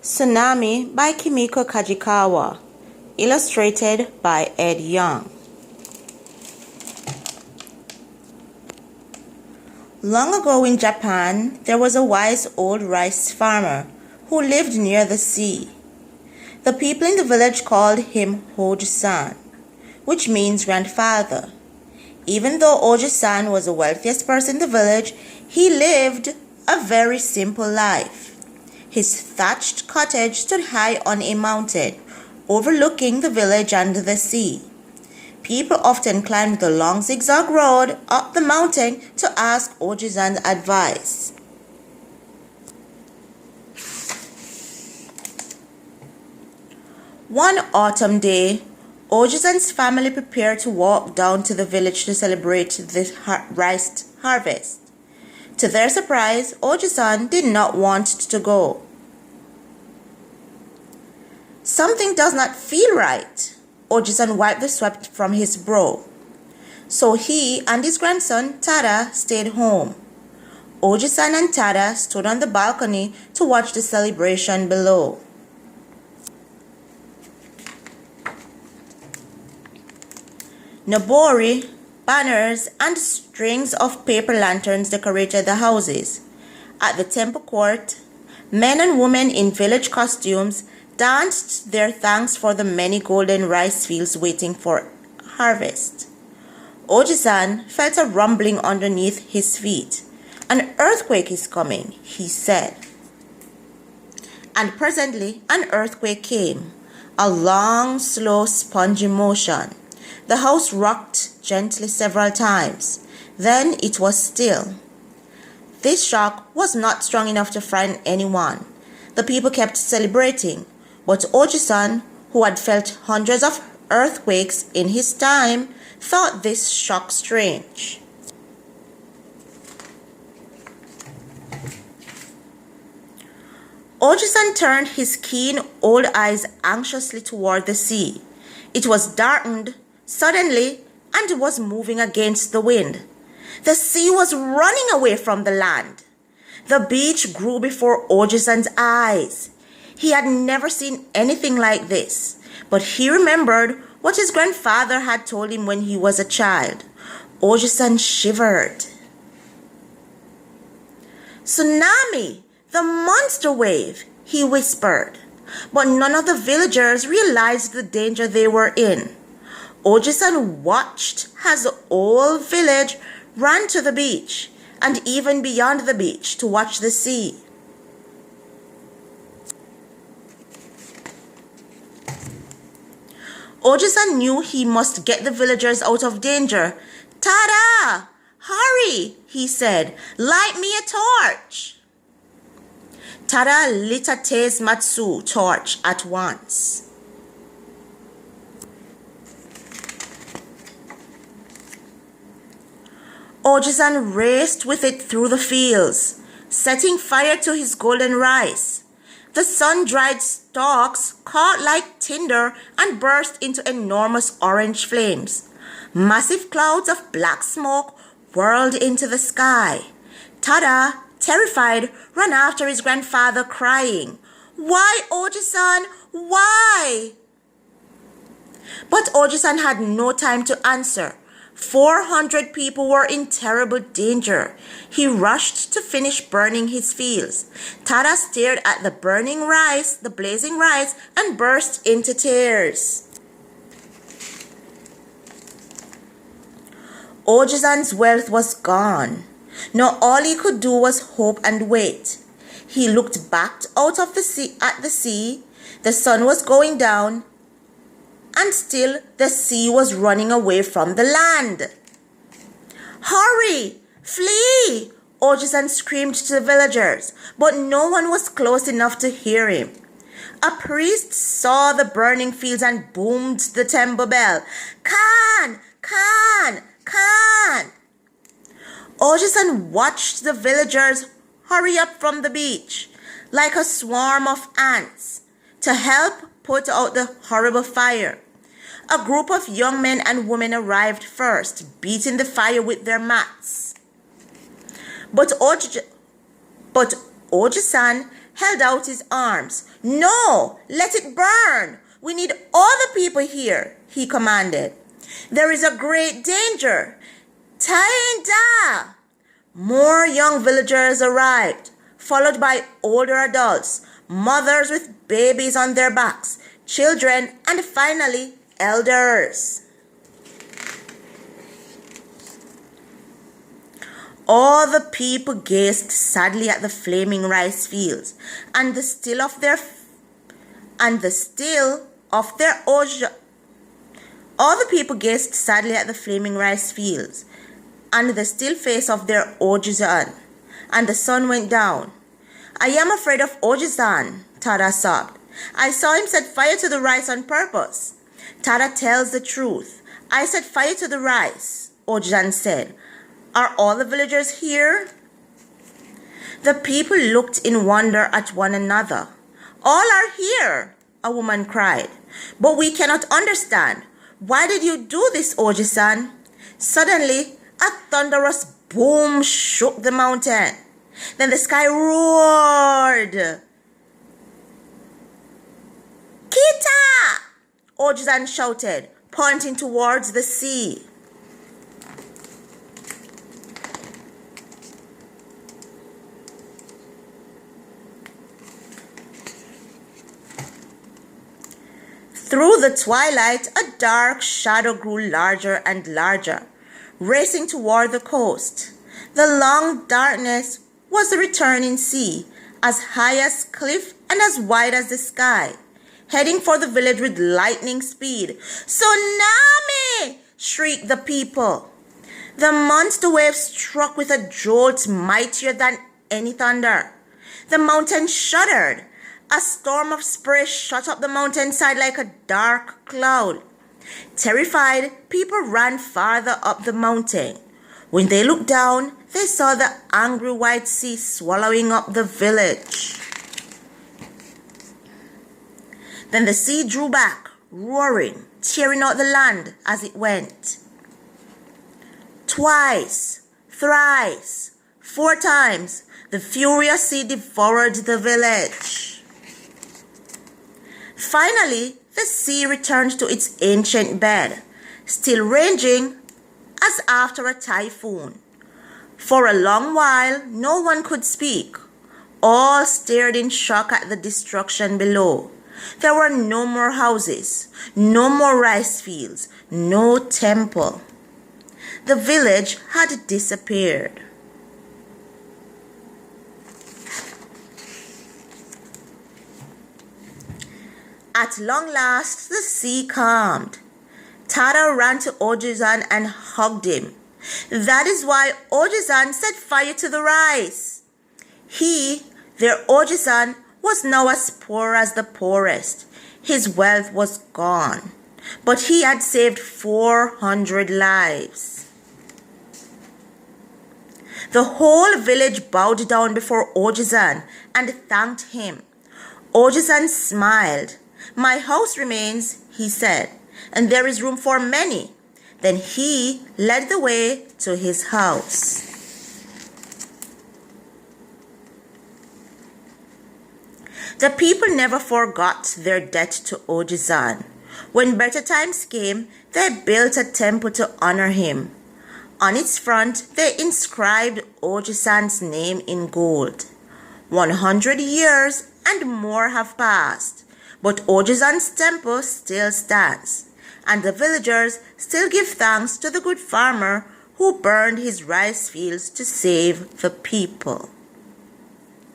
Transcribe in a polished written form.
Tsunami by Kimiko Kajikawa. Illustrated by Ed Young. Long ago in Japan, there was a wise old rice farmer who lived near the sea. The people in the village called him Hojo-san, which means grandfather. Even though Hojo-san was the wealthiest person in the village, he lived a very simple life. His thatched cottage stood high on a mountain, overlooking the village and the sea. People often climbed the long zigzag road up the mountain to ask Hojo-san's advice. One autumn day, Hojo-san's family prepared to walk down to the village to celebrate the rice harvest. To their surprise, Hojo-san did not want to go. Something does not feel right. Hojo-san wiped the sweat from his brow. So he and his grandson, Tada, stayed home. Hojo-san and Tada stood on the balcony to watch the celebration below. Nobori, banners, and strings of paper lanterns decorated the houses. At the temple court, men and women in village costumes danced their thanks for the many golden rice fields waiting for harvest. Hojo-san felt a rumbling underneath his feet. An earthquake is coming, he said. And presently an earthquake came, a long, slow, spongy motion. The house rocked gently several times. Then it was still. This shock was not strong enough to frighten anyone. The people kept celebrating, but Hojo-san, who had felt hundreds of earthquakes in his time, thought this shock strange. Hojo-san turned his keen old eyes anxiously toward the sea. It was darkened suddenly and was moving against the wind. The sea was running away from the land. The beach grew before Hojo-san's eyes. He had never seen anything like this, but he remembered what his grandfather had told him when he was a child. Hojo-san shivered. "Tsunami, the monster wave," he whispered. But none of the villagers realized the danger they were in. Hojo-san watched as the whole village ran to the beach and even beyond the beach to watch the sea. Hojo-san knew he must get the villagers out of danger. "Tada! Hurry!" he said. "Light me a torch." Tada lit a Matsu torch at once. Hojo-san raced with it through the fields, setting fire to his golden rice. The sun-dried stalks caught like tinder and burst into enormous orange flames. Massive clouds of black smoke whirled into the sky. Tada, terrified, ran after his grandfather crying, "Why, Hojo-san? Why?" But Hojo-san had no time to answer. 400 people were in terrible danger. He rushed to finish burning his fields. Tada stared at the burning rice, the blazing rice, and burst into tears. Hojo-san's wealth was gone. Now all he could do was hope and wait. He looked back out of the sea at the sea. The sun was going down, and still the sea was running away from the land. "Hurry! Flee!" Hojo-san screamed to the villagers, but no one was close enough to hear him. A priest saw the burning fields and boomed the temple bell. "Khan! Khan! Khan!" Hojo-san watched the villagers hurry up from the beach like a swarm of ants to help put out the horrible fire. A group of young men and women arrived first, beating the fire with their mats. But Hojo-san held out his arms. "No, let it burn. We need all the people here," he commanded. "There is a great danger. Tainda!" More young villagers arrived, followed by older adults, mothers with babies on their backs, children, and finally, elders. All the people gazed sadly at the flaming rice fields, and the still of their All the people gazed sadly at the flaming rice fields, and the still face of their Ojizan, and the sun went down. "I am afraid of Ojizan," Tada sobbed. "I saw him set fire to the rice on purpose." "Tada tells the truth. I set fire to the rice," Ojizan said. "Are all the villagers here?" The people looked in wonder at one another. "All are here," a woman cried. "But we cannot understand. Why did you do this, Oji-san?" Suddenly, a thunderous boom shook the mountain. Then the sky roared. "Kita!" Oji-san shouted, pointing towards the sea. Through the twilight, a dark shadow grew larger and larger, racing toward the coast. The long darkness was the returning sea, as high as cliff and as wide as the sky, heading for the village with lightning speed. "Tsunami!" shrieked the people. The monster wave struck with a jolt mightier than any thunder. The mountain shuddered. A storm of spray shot up the mountainside like a dark cloud. Terrified, people ran farther up the mountain. When they looked down, they saw the angry white sea swallowing up the village. Then the sea drew back, roaring, tearing out the land as it went. Twice, thrice, 4 times, the furious sea devoured the village. Finally, the sea returned to its ancient bed, still raging as after a typhoon. For a long while, no one could speak. All stared in shock at the destruction below. There were no more houses, no more rice fields, no temple. The village had disappeared. At long last, the sea calmed. Tada ran to Oji-san and hugged him. That is why Oji-san set fire to the rice. He, their Oji-san, was now as poor as the poorest. His wealth was gone, but he had saved 400 lives. The whole village bowed down before Oji-san and thanked him. Oji-san smiled. "My house remains," he said, "and there is room for many." Then he led the way to his house. The people never forgot their debt to Oji-san. When better times came, they built a temple to honor him. On its front, they inscribed Oji-san's name in gold. 100 years and more have passed. But Oji-san's temple still stands, and the villagers still give thanks to the good farmer who burned his rice fields to save the people.